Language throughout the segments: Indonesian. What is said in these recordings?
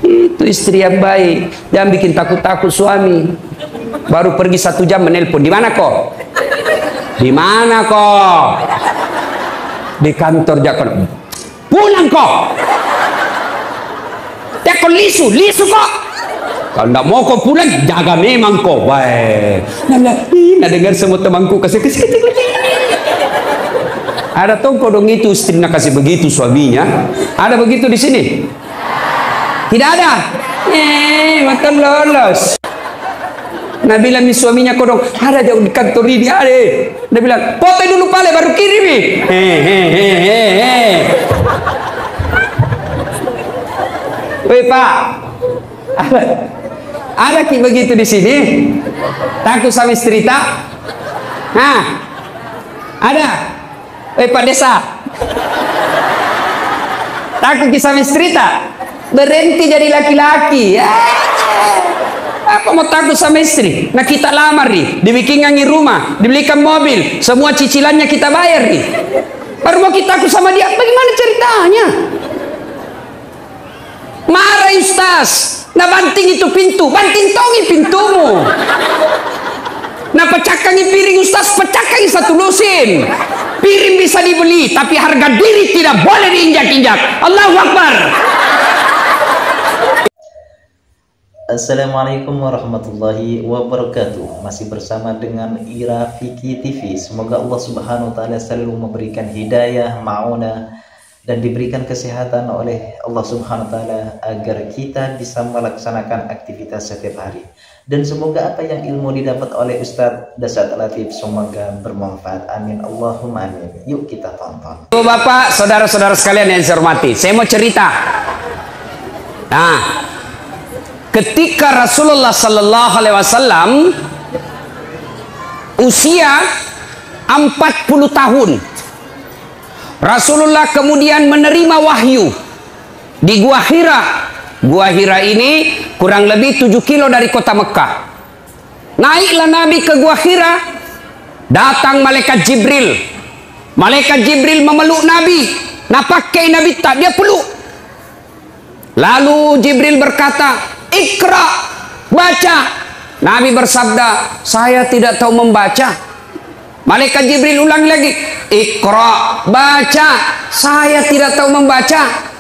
Itu istri yang baik. Jangan bikin takut-takut suami. Baru pergi 1 jam menelpon. Di mana kok? Di mana kok? Di kantor Jakon. Pulang kok. Jakon lisu kok. Kalau tidak mau kau pulang, jaga memang kau. Baik. Nah dengar semua temanku kasih. Ada tongko dong itu istri nak kasih begitu suaminya. Ada begitu di sini? Tidak ada. Makan lolos. Nah bilang suaminya kodong, ada jauh di kantor ini ada. Dia bilang, foto dulu pale baru kirimi. Woi Pak, ada ki begitu di sini? Takut sama istri tak? Nah, ada. Woi Pak Desa, takut ki sama istri tak? Berhenti jadi laki-laki. Apa mau takut sama istri? Nah kita lamar nih, dibikinkan rumah, dibelikan mobil, semua cicilannya kita bayar nih. Baru mau kita takut sama dia? Bagaimana ceritanya? Marah Ustaz. Nah banting itu pintu, banting tongi pintumu. Nah pecahkangi piring Ustaz, pecahkangi 1 lusin. Piring bisa dibeli, tapi harga diri tidak boleh diinjak-injak. Allahu Akbar. Assalamualaikum warahmatullahi wabarakatuh. Masih bersama dengan Ira Fikih TV. Semoga Allah Subhanahu wa taala selalu memberikan hidayah, ma'unah, dan diberikan kesehatan oleh Allah Subhanahu wa taala agar kita bisa melaksanakan aktivitas setiap hari. Dan semoga apa yang ilmu didapat oleh Ustadz Dasat Latif semoga bermanfaat. Amin Allahumma amin. Yuk kita tonton. Bapak, saudara-saudara sekalian yang saya hormati, saya mau cerita. Nah, ketika Rasulullah Sallallahu Alaihi Wasallam usia 40 tahun, Rasulullah kemudian menerima wahyu di Gua Hira. Gua Hira ini kurang lebih 7 kilo dari kota Mekah. Naiklah Nabi ke Gua Hira, datang malaikat Jibril. Malaikat Jibril memeluk Nabi. Nah pakai Nabi tak, dia peluk. Lalu Jibril berkata, Iqra, baca. Nabi bersabda, saya tidak tahu membaca. Malaikat Jibril ulang lagi, Iqra, baca. Saya tidak tahu membaca.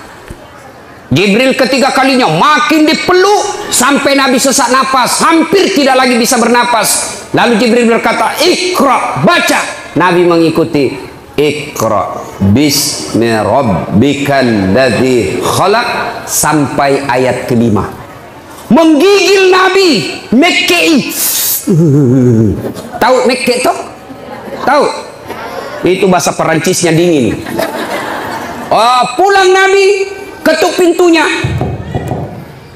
Jibril ketiga kalinya makin dipeluk sampai Nabi sesak napas, hampir tidak lagi bisa bernapas. Lalu Jibril berkata, Iqra, baca. Nabi mengikuti, Iqra bismi rabbikal ladzi khalaq sampai ayat kelima. Menggigil Nabi, Mekkei. Tahu Mekkei toh? Tahu? Itu bahasa Perancisnya dingin. Oh, pulang Nabi, ketuk pintunya.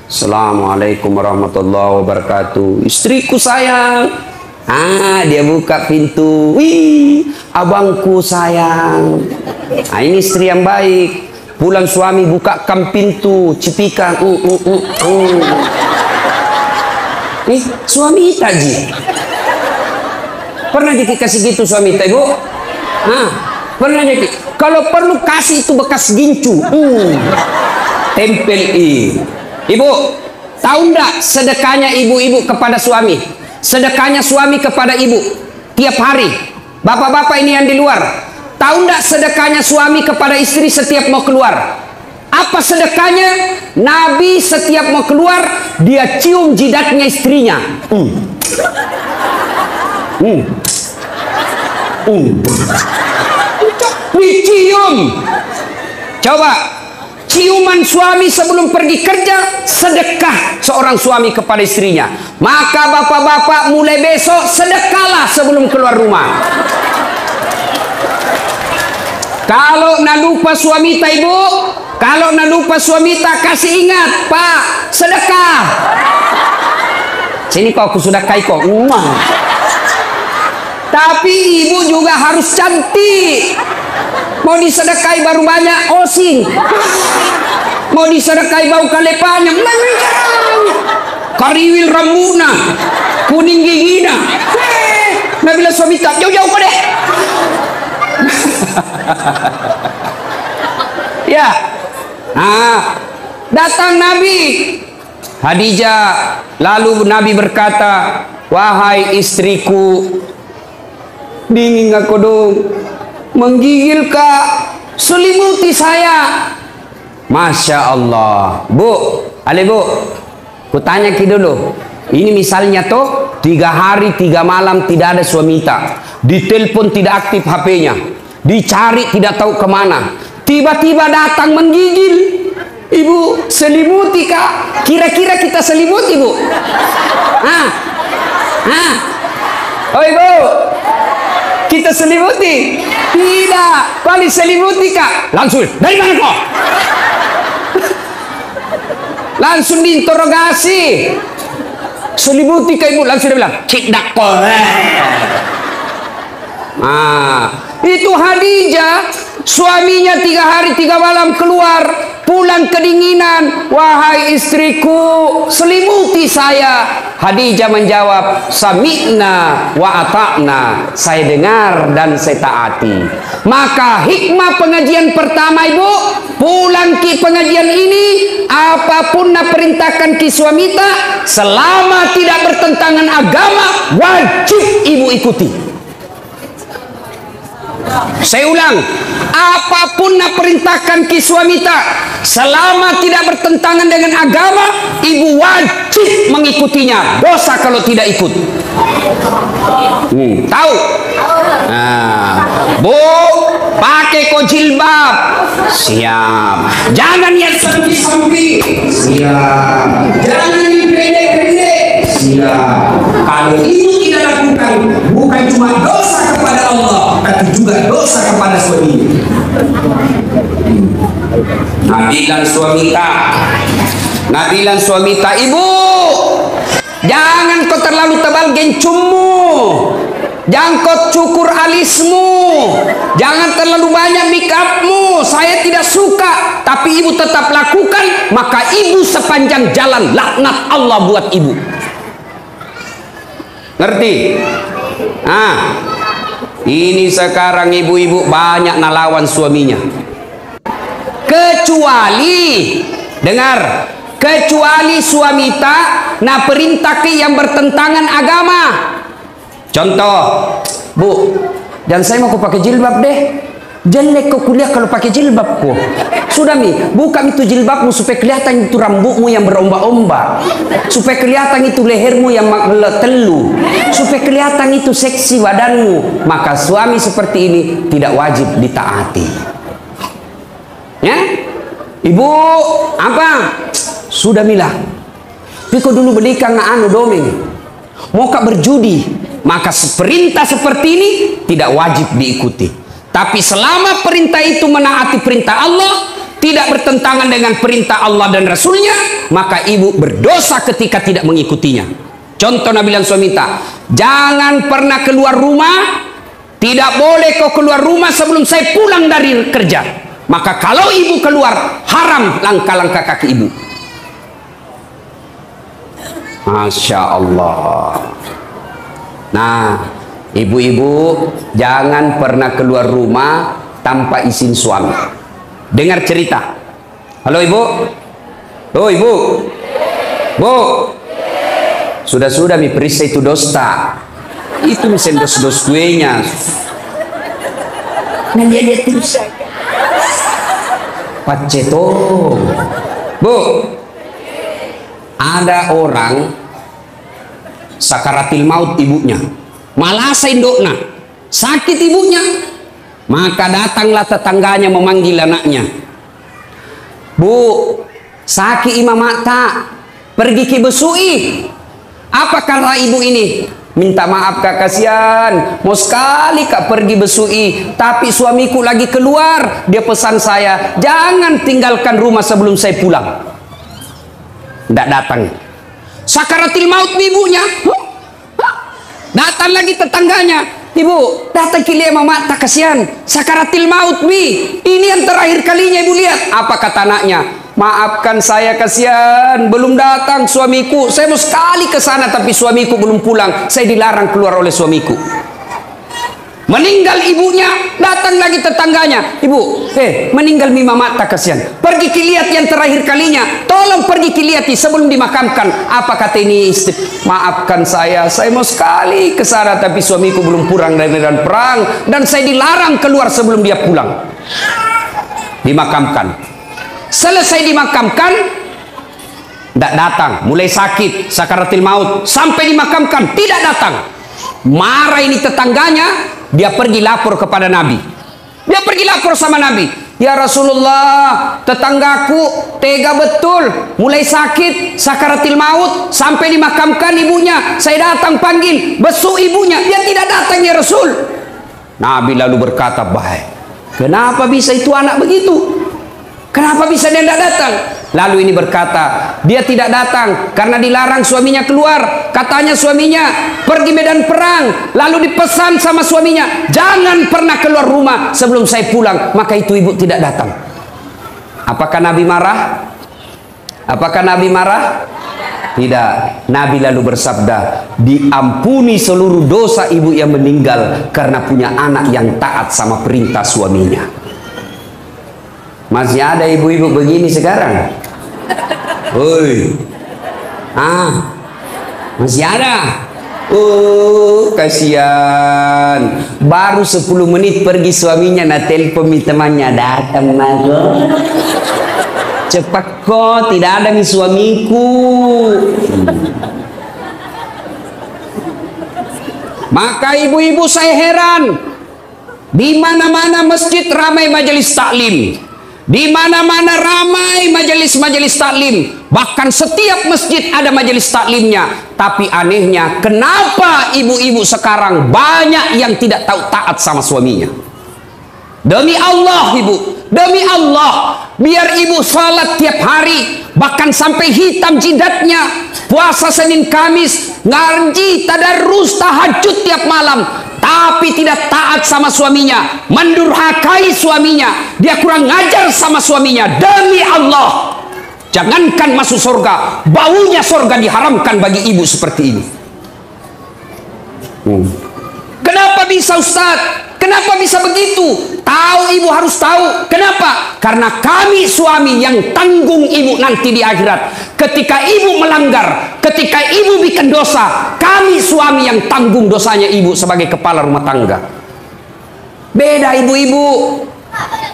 Assalamualaikum warahmatullahi wabarakatuh. Istriku sayang. Dia buka pintu. Wih, abangku sayang. Ini istri yang baik. Pulang suami bukakan pintu, cipikan. Nih, suami taji. Pernah dikasih gitu suami kita, Ibu? Pernah jadi. Kalau perlu kasih itu bekas gincu. Tempel Ibu, tahu enggak sedekahnya ibu-ibu kepada suami? Sedekahnya suami kepada ibu tiap hari. Bapak-bapak ini yang di luar, tahu enggak sedekahnya suami kepada istri setiap mau keluar? Apa sedekahnya? Nabi setiap mau keluar, dia cium jidatnya istrinya. Dicium. Coba ciuman suami sebelum pergi kerja, sedekah seorang suami kepada istrinya. Maka bapak-bapak mulai besok sedekahlah sebelum keluar rumah. Kalau nak lupa suami tak, Ibu, kalau nak lupa suami tak, kasih ingat, Pak, sedekah. Sini kau aku sudah kai kau. Tapi ibu juga harus cantik. Mau disedekahi baru banyak osing, mau disedekahi bau kalepanya, kariwil rambutna, kuning gigina. Nah bila suami tak, jauh-jauh kau deh. Ya, datang Nabi Khadijah. Lalu Nabi berkata, wahai istriku, dingin aku dong, menggigil kak, selimuti saya. Masya Allah. Bu, ale bu, ku tanya ki dulu. Ini misalnya toh 3 hari 3 malam tidak ada suami tak, ditelepon tidak aktif HP-nya, dicari tidak tahu kemana, tiba-tiba datang menggigil. Ibu selimuti kak, kira-kira kita selimuti bu? Oh ibu, kita selimuti? Tidak, paling selimuti kak. Langsung, dari mana kok? Langsung diinterogasi. Selimuti kak ibu, langsung dia bilang, tidak kok. Itu Khadijah, suaminya 3 hari 3 malam keluar, pulang kedinginan. Wahai istriku, selimuti saya. Khadijah menjawab, sami'na wa ata'na, saya dengar dan saya taati. Maka hikmah pengajian pertama ibu, pulang ki pengajian ini, apapun nak perintahkan ki suamita, selama tidak bertentangan agama, wajib ibu ikuti. Saya ulang, apapun nak perintahkan ki suamita, selama tidak bertentangan dengan agama, ibu wajib mengikutinya. Dosa kalau tidak ikut. Tahu? Bu, pakai kok jilbab. Siap. Jangan yang samping-samping. Siap. Jangan yang pendek-pendek. Siap. Kalau itu tidak lakukan, bukan cuma dosa kepada Allah, tapi juga dosa kepada suami. Nabi dan suamita, Nabi dan suamita, ibu, jangan kau terlalu tebal gencummu, jangan kau cukur alismu, jangan terlalu banyak make upmu. Saya tidak suka, tapi ibu tetap lakukan, maka ibu sepanjang jalan laknat Allah buat ibu. Ngerti? Ini sekarang ibu-ibu banyak nalawan suaminya. Kecuali, dengar, kecuali suamita na perintah ke yang bertentangan agama. Contoh, bu, dan saya mau pakai jilbab deh. Jelek kau kuliah kalau pakai jilbab kok. Sudah mi, buka itu jilbabmu supaya kelihatan itu rambutmu yang berombak-ombak, supaya kelihatan itu lehermu yang telu, supaya kelihatan itu seksi badanmu. Maka suami seperti ini tidak wajib ditaati. Ya, ibu, apa? Sudah milah. Piko dulu berdika anu domeng. Mau kak berjudi, maka perintah seperti ini tidak wajib diikuti. Tapi selama perintah itu menaati perintah Allah, tidak bertentangan dengan perintah Allah dan Rasulnya, maka ibu berdosa ketika tidak mengikutinya. Contoh Nabi dan suamita, jangan pernah keluar rumah, tidak boleh kau keluar rumah sebelum saya pulang dari kerja. Maka kalau ibu keluar, haram langkah-langkah kaki ibu. Masya Allah. Nah, ibu-ibu jangan pernah keluar rumah tanpa izin suami. Dengar cerita. Halo ibu. Oh ibu. Bu. Sudah-sudah mi perisa itu dosta. Itu misen dos-dos kuenya. Dia terus. Paceto. Bu. Ada orang sakaratil maut ibunya. Malasa indokna, sakit ibunya, maka datanglah tetangganya memanggil anaknya. Bu, sakit imam mata, pergi ke besui. Apa kata ibu ini? Minta maaf kak, kasihan, mau sekali kak pergi besui, tapi suamiku lagi keluar. Dia pesan saya, jangan tinggalkan rumah sebelum saya pulang. Tidak datang. Sakaratil maut ibunya. Datang lagi tetangganya, ibu, datang ke lihat mama, tak kasihan, sakaratil maut mi, ini yang terakhir kalinya ibu lihat. Apa kata anaknya? Maafkan saya, kasihan, belum datang suamiku. Saya mau sekali ke sana tapi suamiku belum pulang. Saya dilarang keluar oleh suamiku. Meninggal ibunya, datang lagi tetangganya. Ibu, meninggal mi mama, tak kasihan. Pergi kilihat yang terakhir kalinya. Tolong pergi kilihati sebelum dimakamkan. Apa kata ini istri? Maafkan saya mau sekali ke sana, tapi suamiku belum pulang dari medan perang dan saya dilarang keluar sebelum dia pulang. Dimakamkan. Selesai dimakamkan, tidak datang. Mulai sakit, sakaratil maut, sampai dimakamkan tidak datang. Marah ini tetangganya. Dia pergi lapor kepada Nabi. Dia pergi lapor sama Nabi. Ya Rasulullah, tetanggaku tega betul. Mulai sakit, sakaratil maut, sampai dimakamkan ibunya. Saya datang panggil, besuk ibunya. Dia tidak datang ya Rasul. Nabi lalu berkata, baik. Kenapa bisa itu anak begitu? Kenapa bisa dia tidak datang? Lalu ini berkata, dia tidak datang karena dilarang suaminya keluar. Katanya suaminya pergi medan perang. Lalu dipesan sama suaminya, jangan pernah keluar rumah sebelum saya pulang. Maka itu ibu tidak datang. Apakah Nabi marah? Apakah Nabi marah? Tidak. Nabi lalu bersabda, diampuni seluruh dosa ibu yang meninggal karena punya anak yang taat sama perintah suaminya. Masih ada ibu-ibu begini sekarang? Woi, masih ada? Kasihan. Baru 10 menit pergi suaminya, na telepon temannya, datang mago. Cepat kok, tidak ada nih suamiku. Maka ibu-ibu saya heran, di mana-mana masjid ramai majelis taklim. Di mana-mana ramai majelis-majelis taklim. Bahkan setiap masjid ada majelis taklimnya. Tapi anehnya, kenapa ibu-ibu sekarang banyak yang tidak tahu taat sama suaminya? Demi Allah ibu, demi Allah, biar ibu salat tiap hari, bahkan sampai hitam jidatnya, puasa Senin Kamis, ngaji, tadarus, tahajud tiap malam, tapi tidak taat sama suaminya, mendurhakai suaminya, dia kurang ngajar sama suaminya. Demi Allah, jangankan masuk surga, baunya surga diharamkan bagi ibu seperti ini. Kenapa bisa Ustaz? Kenapa bisa begitu? Tahu ibu harus tahu. Kenapa? Karena kami suami yang tanggung ibu nanti di akhirat. Ketika ibu melanggar, ketika ibu bikin dosa, kami suami yang tanggung dosanya ibu sebagai kepala rumah tangga. Beda ibu-ibu.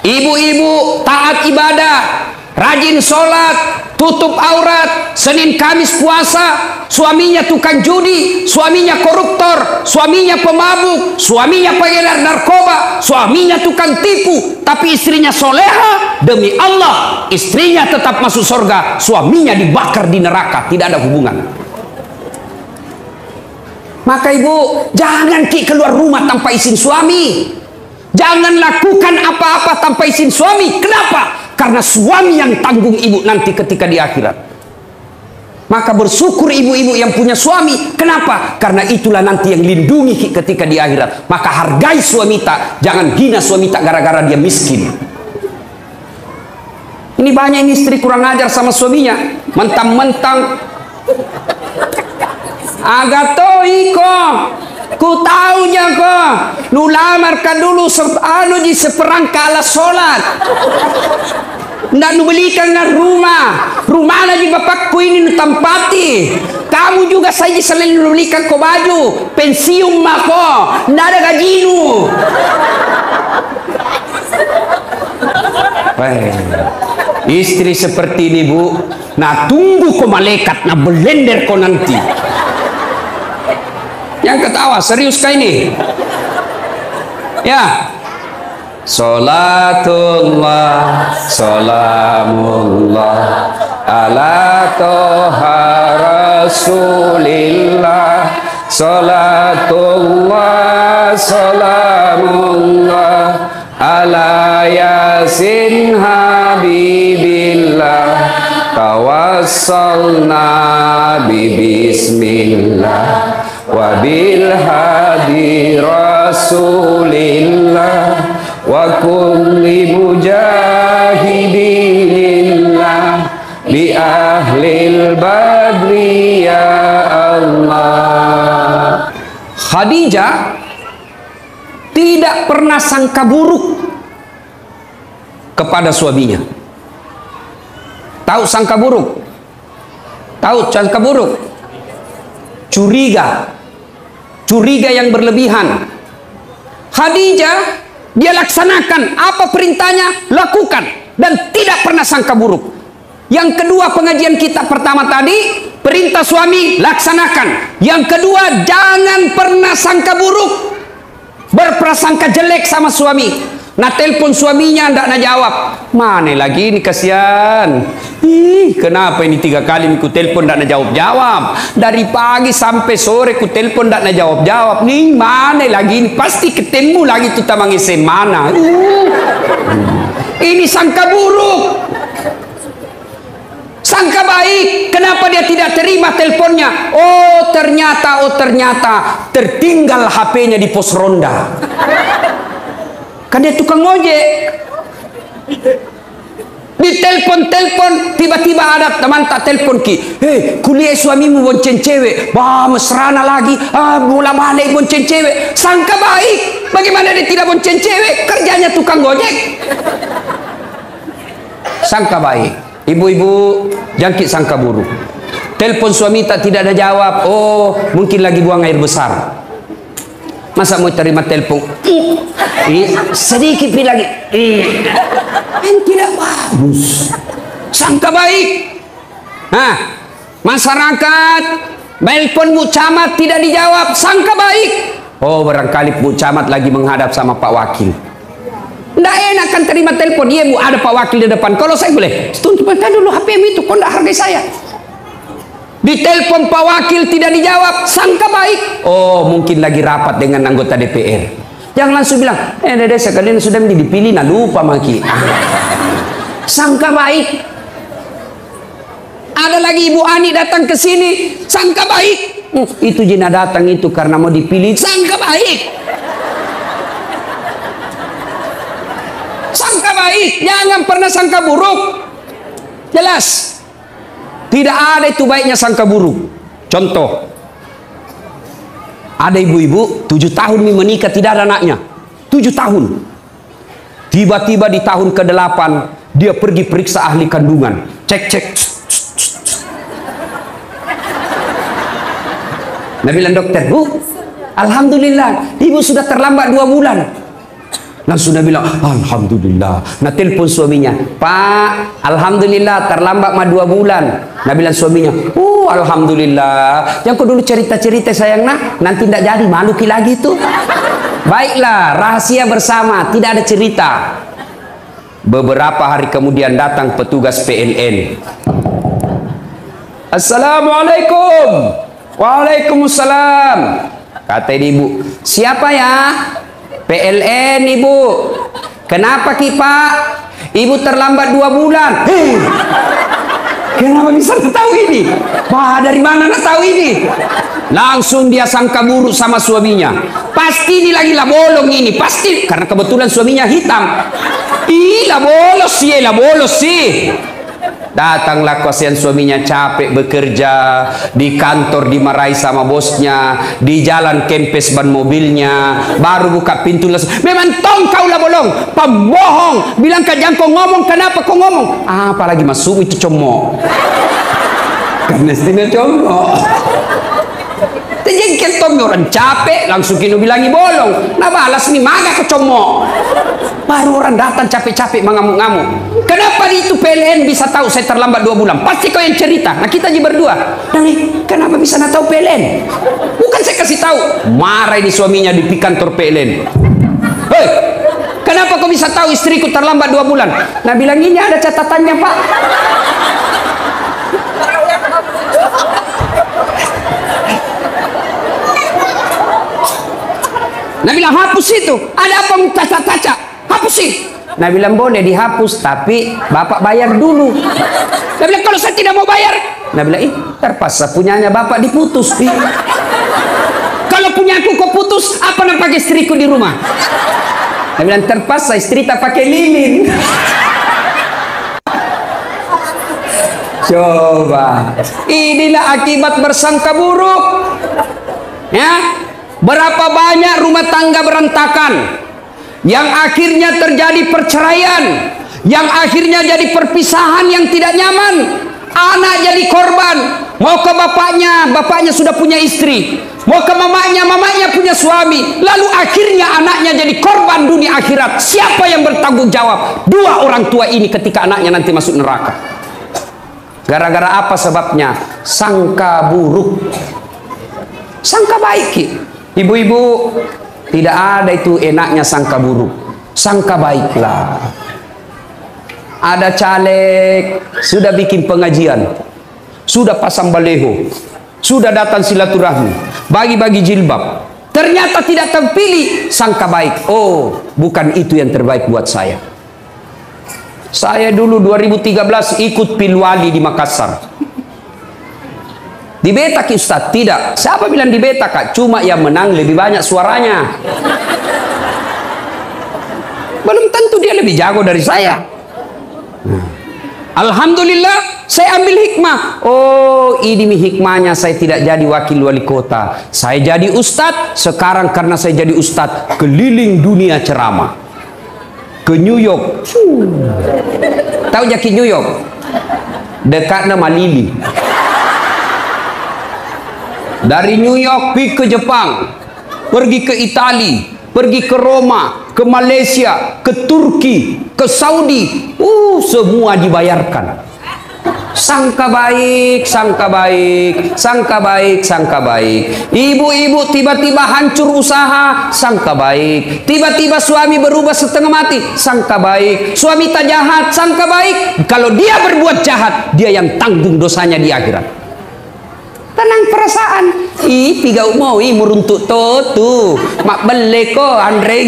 Ibu-ibu taat ibadah, rajin sholat, tutup aurat, Senin Kamis puasa. Suaminya tukang judi, suaminya koruptor, suaminya pemabuk, suaminya pengedar narkoba, suaminya tukang tipu, tapi istrinya soleha. Demi Allah, istrinya tetap masuk surga, suaminya dibakar di neraka. Tidak ada hubungan. Maka ibu, jangan keluar rumah tanpa izin suami. Jangan lakukan apa-apa tanpa izin suami. Kenapa? Karena suami yang tanggung ibu nanti ketika di akhirat. Maka bersyukur ibu-ibu yang punya suami. Kenapa? Karena itulah nanti yang lindungi ketika di akhirat. Maka hargai suami tak. Jangan hina suami tak gara-gara dia miskin. Ini banyak istri kurang ajar sama suaminya. Mentang-mentang agatoi kok, ku taunya kok, lu lamarkan dulu anu di seperangkat alat sholat. Nggak nu belikan rumah lagi bapakku ini nu tempati. Kamu juga saja selain nu belikan ko baju, pensiun mako, nggak ada gaji nu. Istri seperti ini bu, nah tunggu ko malaikat, nah belender ko nanti. Yang ketawa serius kah ini? Ya. Salatullah, salamullah ala toha rasulillah. Salatullah, salamullah ala yasin habibillah. Tawassalna bismillah wa bil hadi rasulillah wa kulli mujahidillah li ahlil badri ya Allah. Khadijah tidak pernah sangka buruk kepada suaminya. Tahu sangka buruk? Tahu sangka buruk? Curiga. Curiga yang berlebihan. Khadijah, dia laksanakan apa perintahnya, lakukan, dan tidak pernah sangka buruk. Yang kedua, pengajian kita pertama tadi, perintah suami laksanakan. Yang kedua, jangan pernah sangka buruk, berprasangka jelek sama suami. Nah, telepon suaminya ndak nak jawab. Mana lagi ini, kasihan. Ih, kenapa ini 3 kali ku telepon ndak nak jawab-jawab. Dari pagi sampai sore ku telepon ndak nak jawab-jawab. Nih, mana lagi ini, pasti ketemu lagi tuh tamang mana. Ini sangka buruk. Sangka baik. Kenapa dia tidak terima teleponnya? Oh ternyata tertinggal HP-nya di pos ronda. Kan dia tukang ojek. Di telepon tiba-tiba ada teman tak telepon ki. Hei, kuliah suamimu bonceng cewek. Bah, mesrana lagi. Bola balik bonceng cewek. Sangka baik. Bagaimana dia tidak bonceng cewek? Kerjanya tukang ojek. Sangka baik. Ibu-ibu, jangkit sangka buruk. Telepon suami tidak ada jawab. Oh, mungkin lagi buang air besar. Masa mau terima telepon? Sedikit lagi. Kan tidak bagus. Sangka baik. Nah, masyarakat telepon Bu Camat tidak dijawab. Sangka baik. Oh, barangkali Bu Camat lagi menghadap sama Pak Wakil. Nggak enak kan terima telepon. Iya Bu, ada Pak Wakil di depan. Kalau saya boleh, tuntutkan dulu HP itu. Kok nggak hargai saya? Di telepon Pak Wakil tidak dijawab. Sangka baik. Oh, mungkin lagi rapat dengan anggota DPR. Jangan langsung bilang, dede sekalian sudah dipilih, nah lupa maki. Sangka baik. Ada lagi Ibu Ani datang ke sini. Sangka baik. Itu Jina datang itu karena mau dipilih. Sangka baik. Sangka baik. Jangan pernah sangka buruk. Jelas. Tidak ada itu baiknya sangka buruk. Contoh, ada ibu-ibu 7 tahun menikah tidak ada anaknya. 7 tahun. Tiba-tiba di tahun ke-8 dia pergi periksa ahli kandungan. Cek. Nah, bilang dokter, Bu, alhamdulillah ibu sudah terlambat 2 bulan. Langsung dia bilang, alhamdulillah. Nah, telepon suaminya, Pak, alhamdulillah terlambat 2 bulan. Nah, bilang suaminya, alhamdulillah. Yang kau dulu cerita-cerita sayang, nanti tidak jadi, malu lagi tuh. Baiklah, rahasia bersama, tidak ada cerita. Beberapa hari kemudian datang petugas PLN. Assalamualaikum. Waalaikumsalam. Kata ibu, siapa ya? PLN Ibu. Kenapa Ki Pak? Ibu terlambat 2 bulan. Kenapa bisa tahu ini? Wah, dari mana nak tahu ini? Langsung dia sangka buruk sama suaminya. Pasti ini lagi lah bolong ini, pasti karena kebetulan suaminya hitam. Lah bolos sih. Datanglah kasihan suaminya capek bekerja, di kantor dimarahi sama bosnya, di jalan kempes ban mobilnya, baru buka pintu langsung, memang tong kau lah bolong, pembohong, bilang jangan kau ngomong, kenapa kau ngomong? Apalagi masuk itu comok, karena istilah comok. Terjengkel Tommy orang capek, langsung kini bilangi bolong. Nah balas nih, mana kecomok. Baru orang datang capek-capek mengamuk-ngamuk. Kenapa itu PLN bisa tahu saya terlambat 2 bulan? Pasti kau yang cerita. Nah kita aja berdua. Nah, kenapa bisa nak tahu PLN? Bukan saya kasih tahu. Marah ini suaminya di kantor PLN. Hei, kenapa kau bisa tahu istriku terlambat 2 bulan? Nah bilang ini ada catatannya Pak. Nah bilang hapus itu, ada apa taca-taca, hapus sih. Nah bilang boleh dihapus, tapi bapak bayar dulu. Nah bilang kalau saya tidak mau bayar. Nah bilang terpaksa punyanya bapak diputus. Kalau punyaku kok putus, apa nak pakai istriku di rumah? Nah bilang terpaksa istri tak pakai lilin. Coba, inilah akibat bersangka buruk. Ya. Berapa banyak rumah tangga berantakan, yang akhirnya terjadi perceraian, yang akhirnya jadi perpisahan yang tidak nyaman. Anak jadi korban, mau ke bapaknya, bapaknya sudah punya istri, mau ke mamanya, mamanya punya suami, lalu akhirnya anaknya jadi korban dunia akhirat. Siapa yang bertanggung jawab? Dua orang tua ini ketika anaknya nanti masuk neraka. Gara-gara apa sebabnya? Sangka buruk, sangka baik. Ibu-ibu, tidak ada itu enaknya sangka buruk, sangka baiklah. Ada caleg sudah bikin pengajian, sudah pasang baleho, sudah datang silaturahmi, bagi-bagi jilbab, ternyata tidak terpilih. Sangka baik, oh bukan itu yang terbaik buat saya. Saya dulu 2013 ikut pilwali di Makassar. Dibetak Ustaz? Tidak. Siapa bilang dibetak Kak? Cuma yang menang lebih banyak suaranya. Belum tentu dia lebih jago dari saya. Alhamdulillah saya ambil hikmah. Oh ini hikmahnya saya tidak jadi wakil wali kota, saya jadi ustadz. Sekarang karena saya jadi ustadz, keliling dunia ceramah. Ke New York. Tahu jaki New York? Dekatnya Malili. Dari New York pergi ke Jepang, pergi ke Itali, pergi ke Roma, ke Malaysia, ke Turki, ke Saudi. Semua dibayarkan. Sangka baik, sangka baik, sangka baik, sangka baik. Ibu-ibu tiba-tiba hancur usaha, sangka baik. Tiba-tiba suami berubah setengah mati, sangka baik. Suami tak jahat, sangka baik. Kalau dia berbuat jahat, dia yang tanggung dosanya di akhirat. Tenang perasaan. Piga mau meruntuk tu mak bele ko Andre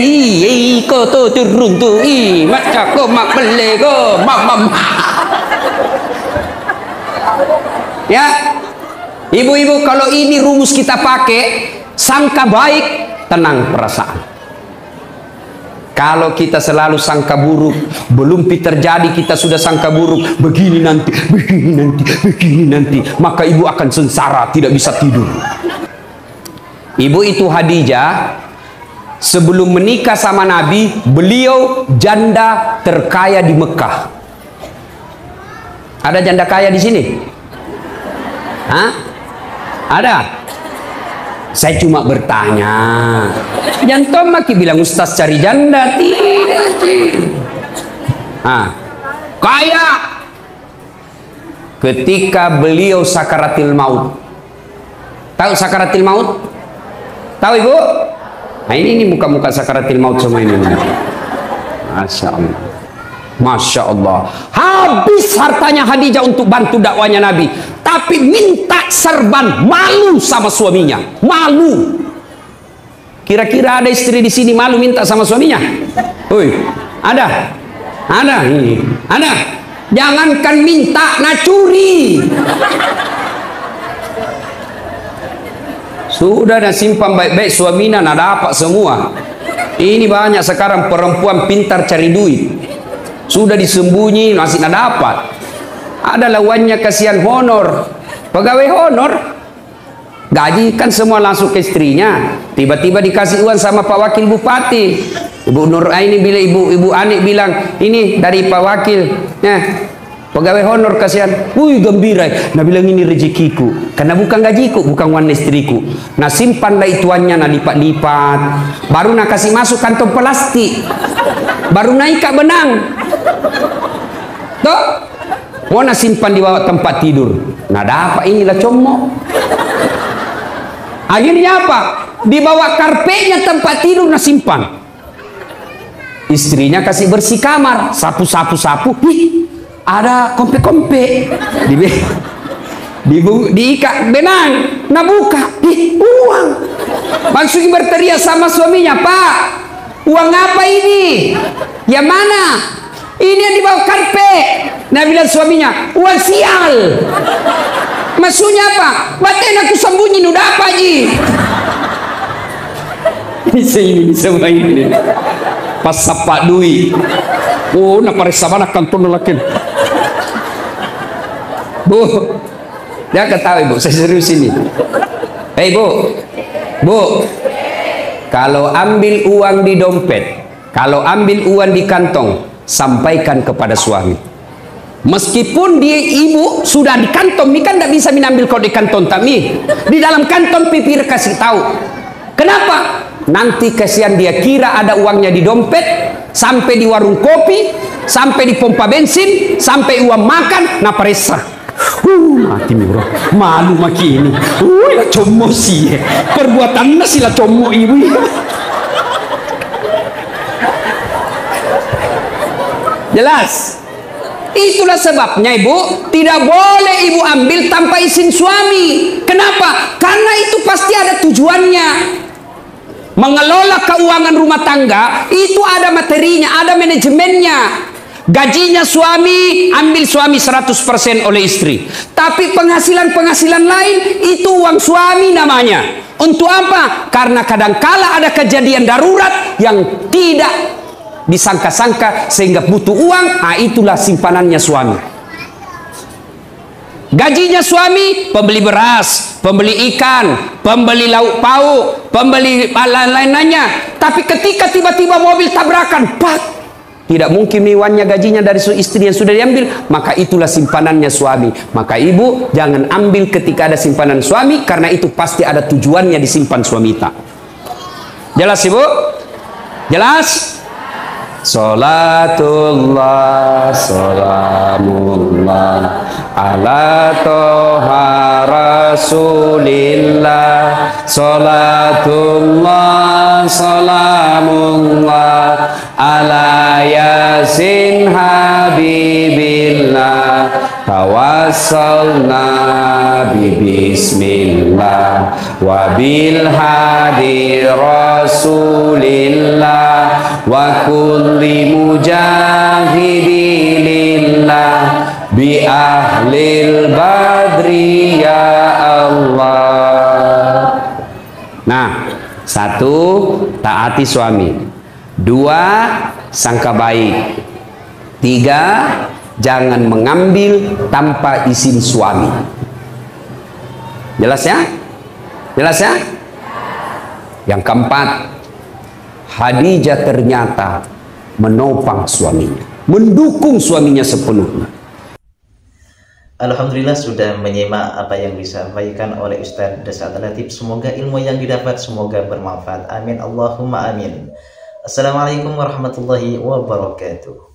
ko tu turun tu mak cako mak bele ko mak. Ya, ibu-ibu, kalau ini rumus kita pakai, sangka baik, tenang perasaan. Kalau kita selalu sangka buruk, belum terjadi kita sudah sangka buruk, begini nanti, begini nanti, begini nanti, maka ibu akan sengsara, tidak bisa tidur. Ibu itu Khadijah, sebelum menikah sama Nabi, beliau janda terkaya di Mekah. Ada janda kaya di sini? Hah? Ada? Saya cuma bertanya. Jangan maki bilang Ustaz cari janda. Tidak. Kaya. Ketika beliau sakaratil maut. Tahu sakaratil maut? Tahu ibu? Nah ini muka-muka sakaratil maut semua ini. Masya Allah. Masya Allah. Habis hartanya Khadijah untuk bantu dakwanya Nabi, tapi minta serban, malu sama suaminya. Malu. Kira-kira ada istri di sini malu minta sama suaminya? Woi, ada? Ada ini. Ada. Jangankan minta, nak curi. Sudah dah simpan baik-baik suaminya, nak dapat semua. Ini banyak sekarang perempuan pintar cari duit. Sudah disembunyi masih nak dapat. Ada lawannya kasihan honor, pegawai honor, gaji kan semua langsung ke istrinya. Tiba-tiba dikasih uang sama Pak Wakil Bupati. Ibu Nur ini bila ibu Anik bilang ini dari Pak Wakil, pegawai honor kasihan. Wih gembira. Nah bilang ini rezekiku, karena bukan gajiku, bukan uang istriku. Nah simpanlah ituannya, nah lipat-lipat. Baru nak kasih masuk kantong plastik. Baru naik kak benang. Tuh, mau nak simpan di bawah tempat tidur. Nah dapat inilah comok. Akhirnya apa? Di bawah karpetnya tempat tidur nak simpan. Istrinya kasih bersih kamar, sapu. Ada kompe-kompe diikat benang, nah buka, uang. Langsung berteriak sama suaminya, Pak, uang apa ini? Yang mana? Ini yang di bawah karpet. Nah bilang suaminya, uang sial. Maksudnya apa? Batin aku sembunyi, udah apa ji? Ini semua ini. Pas sapak duit. Oh, nak parisa mana kantor lelaki. Bu, dia ketahui bu, saya serius ini. Hei bu, kalau ambil uang di dompet, kalau ambil uang di kantong, sampaikan kepada suami. Meskipun dia ibu sudah di kantong, mi kan tidak bisa menambil kau di kantong tami. Di dalam kantong pipir kasih tahu. Kenapa? Nanti kasihan dia kira ada uangnya di dompet, sampai di warung kopi, sampai di pompa bensin, sampai uang makan, na peresa. Mati murah, malu maki ini. La commo sih, perbuatannya sih la commo ibu. Jelas? Itulah sebabnya ibu tidak boleh ibu ambil tanpa izin suami. Kenapa? Karena itu pasti ada tujuannya. Mengelola keuangan rumah tangga itu ada materinya, ada manajemennya. Gajinya suami, ambil suami 100% oleh istri. Tapi penghasilan-penghasilan lain itu uang suami namanya. Untuk apa? Karena kadangkala ada kejadian darurat yang tidak disangka-sangka sehingga butuh uang, itulah simpanannya suami. Gajinya suami, pembeli beras, pembeli ikan, pembeli lauk pauk, pembeli lain-lainnya. Tapi ketika tiba-tiba mobil tabrakan, pak, tidak mungkin uangnya gajinya dari istri yang sudah diambil, maka itulah simpanannya suami. Maka ibu jangan ambil ketika ada simpanan suami, karena itu pasti ada tujuannya disimpan suami tak. Jelas ibu? Jelas? Salatullah salamullah ala toha rasulillah. Salatullah salamullah ala yasin habibillah. Tawassalna bismillah wa bil hadi rasulillah wa kulli mujahidilillah bi ahlil badri ya Allah. Nah, satu, taati suami. Dua, sangka baik. Tiga, jangan mengambil tanpa izin suami. Jelas ya? Jelas ya? Yang keempat, Khadijah ternyata menopang suaminya, mendukung suaminya sepenuhnya. Alhamdulillah sudah menyimak apa yang disampaikan oleh Ustaz Desa Latif. Semoga ilmu yang didapat semoga bermanfaat. Amin Allahumma amin. Assalamualaikum warahmatullahi wabarakatuh.